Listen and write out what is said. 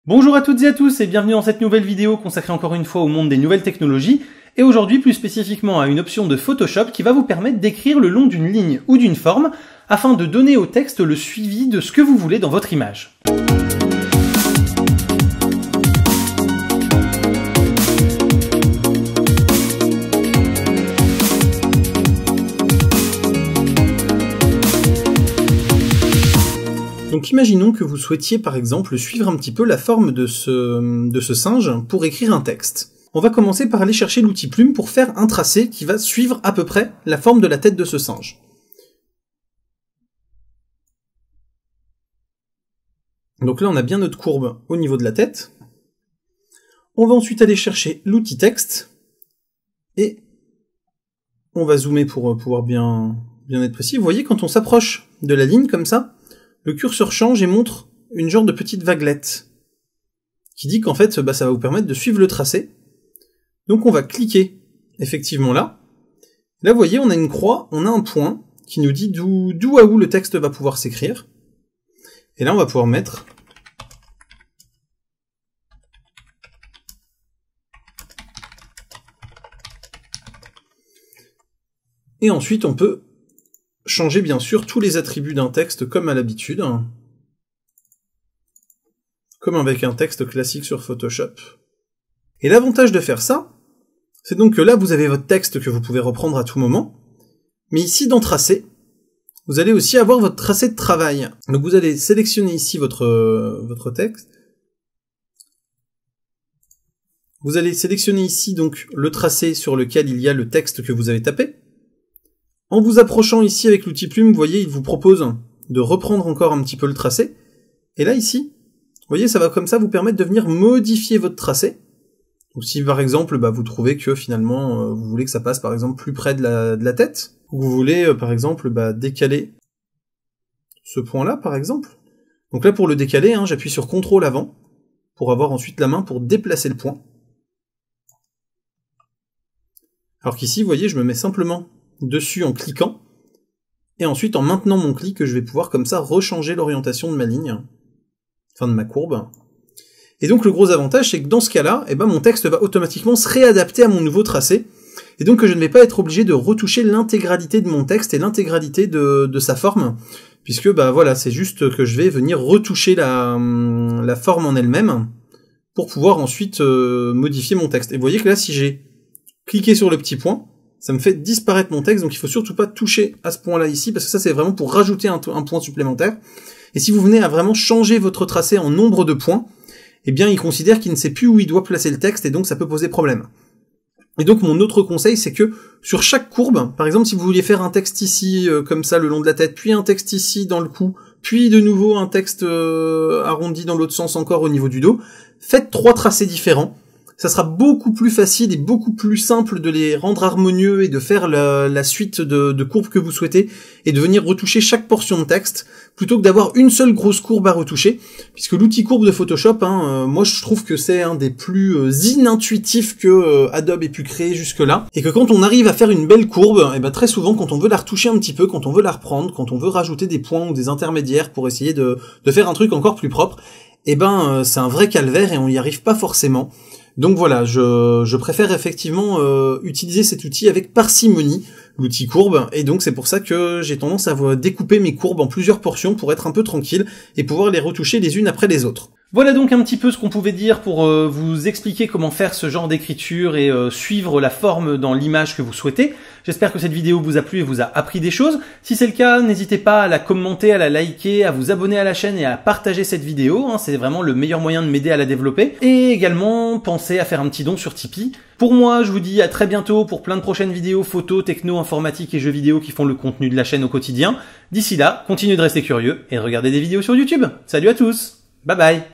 Bonjour à toutes et à tous et bienvenue dans cette nouvelle vidéo consacrée encore une fois au monde des nouvelles technologies et aujourd'hui plus spécifiquement à une option de Photoshop qui va vous permettre d'écrire le long d'une ligne ou d'une forme afin de donner au texte le suivi de ce que vous voulez dans votre image. Donc imaginons que vous souhaitiez par exemple suivre un petit peu la forme de ce singe pour écrire un texte. On va commencer par aller chercher l'outil plume pour faire un tracé qui va suivre à peu près la forme de la tête de ce singe. Donc là on a bien notre courbe au niveau de la tête. On va ensuite aller chercher l'outil texte et on va zoomer pour pouvoir bien être précis. Vous voyez quand on s'approche de la ligne comme ça, le curseur change et montre une genre de petite vaguelette qui dit qu'en fait ça va vous permettre de suivre le tracé. Donc on va cliquer effectivement là. Là vous voyez on a une croix, on a un point qui nous dit d'où à où le texte va pouvoir s'écrire. Et là on va pouvoir mettre et ensuite on peut changer bien sûr tous les attributs d'un texte comme à l'habitude, comme avec un texte classique sur Photoshop. Et l'avantage de faire ça, c'est donc que là vous avez votre texte que vous pouvez reprendre à tout moment, mais ici dans Tracé, vous allez aussi avoir votre tracé de travail. Donc vous allez sélectionner ici votre texte. Vous allez sélectionner ici donc le tracé sur lequel il y a le texte que vous avez tapé. En vous approchant ici avec l'outil plume, vous voyez, il vous propose de reprendre encore un petit peu le tracé. Et là, ici, vous voyez, ça va comme ça vous permettre de venir modifier votre tracé. Donc si par exemple, vous trouvez que finalement, vous voulez que ça passe par exemple plus près de la tête, ou vous voulez par exemple décaler ce point-là par exemple. Donc là, pour le décaler, j'appuie sur CTRL avant, pour avoir ensuite la main pour déplacer le point. Alors qu'ici, vous voyez, je me mets simplement dessus en cliquant, et ensuite en maintenant mon clic, je vais pouvoir comme ça rechanger l'orientation de ma ligne, enfin de ma courbe. Et donc le gros avantage, c'est que dans ce cas-là, mon texte va automatiquement se réadapter à mon nouveau tracé, et donc je ne vais pas être obligé de retoucher l'intégralité de mon texte et l'intégralité de sa forme, puisque voilà, c'est juste que je vais venir retoucher la forme en elle-même, pour pouvoir ensuite modifier mon texte. Et vous voyez que là, si j'ai cliqué sur le petit point, ça me fait disparaître mon texte, donc il faut surtout pas toucher à ce point-là ici, parce que ça c'est vraiment pour rajouter un point supplémentaire. Et si vous venez à vraiment changer votre tracé en nombre de points, il considère qu'il ne sait plus où il doit placer le texte, et donc ça peut poser problème. Et donc mon autre conseil, c'est que sur chaque courbe, par exemple si vous vouliez faire un texte ici, comme ça, le long de la tête, puis un texte ici dans le cou, puis de nouveau un texte arrondi dans l'autre sens encore au niveau du dos, faites 3 tracés différents. Ça sera beaucoup plus facile et beaucoup plus simple de les rendre harmonieux et de faire la suite de courbes que vous souhaitez et de venir retoucher chaque portion de texte plutôt que d'avoir une seule grosse courbe à retoucher, puisque l'outil courbe de Photoshop, moi je trouve que c'est un des plus inintuitifs que Adobe ait pu créer jusque-là, et que quand on arrive à faire une belle courbe, très souvent quand on veut la retoucher un petit peu, quand on veut la reprendre, quand on veut rajouter des points ou des intermédiaires pour essayer de faire un truc encore plus propre, c'est un vrai calvaire et on n'y arrive pas forcément. Donc voilà, je préfère effectivement utiliser cet outil avec parcimonie, l'outil courbe, et donc c'est pour ça que j'ai tendance à découper mes courbes en plusieurs portions pour être un peu tranquille et pouvoir les retoucher les unes après les autres. Voilà donc un petit peu ce qu'on pouvait dire pour vous expliquer comment faire ce genre d'écriture et suivre la forme dans l'image que vous souhaitez. J'espère que cette vidéo vous a plu et vous a appris des choses. Si c'est le cas, n'hésitez pas à la commenter, à la liker, à vous abonner à la chaîne et à partager cette vidéo. C'est vraiment le meilleur moyen de m'aider à la développer. Et également, pensez à faire un petit don sur Tipeee. Pour moi, je vous dis à très bientôt pour plein de prochaines vidéos photos, techno, informatique et jeux vidéo qui font le contenu de la chaîne au quotidien. D'ici là, continuez de rester curieux et regardez des vidéos sur YouTube. Salut à tous, bye bye.